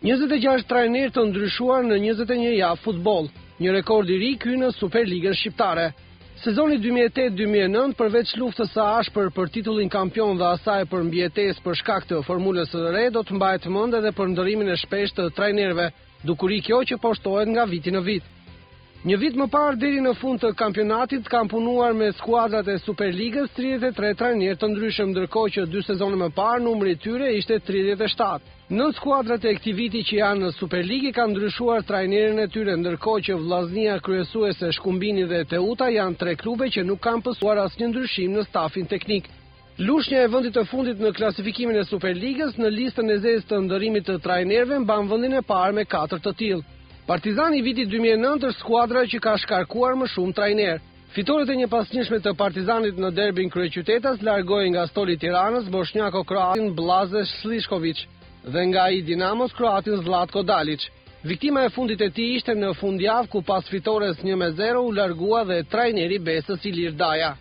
26 trajner të ndryshuar në 21 javë futboll, një rekord i ri ky në Superligën shqiptare. Sezoni 2008-2009, përveç luftës së ashpër për titullin kampion dhe asaj për mbijetesë për shkak të formulës së re, do të mbahet mend edhe për ndërimin e shpeshtë të trajnerëve, dukuri kjo që poshtohet nga viti në vit. Një vit më parë deri në fund të kampionatit kanë punuar me skuadrat e Superligës 33 trajnerë të ndryshëm, ndërkohë që 2 sezone më parë numri i tyre ishte 37. 9 skuadrat e këtij viti që janë në Superligë kanë ndryshuar trajnerin e tyre, ndërkohë që Vllaznia kryesuese, Shkumbini dhe Teuta janë 3 klube që nuk kanë pësuar asnjë ndryshim në stafin teknik. Lushnja e vendit të fundit në klasifikimin e Superligës në listën e zezë të ndërimit të trajnerëve mban vendin e parë me 4 të tillë. Partizani i vitit 2009 është skuadra që ka shkarkuar më shumë trajner. Fitoret e njëpasnjëshme të Partizanit në derbin kryeqytetas largoi nga Stoli i Tiranës bošnjako-kroatin Blaže Slišković dhe nga i Dinamos kroatin Zlatko Dalić. Viktima e fundit e tij ishte në fundjavë ku pas fitores 1-0 u largua dhe trajneri Besës Ilir Daja.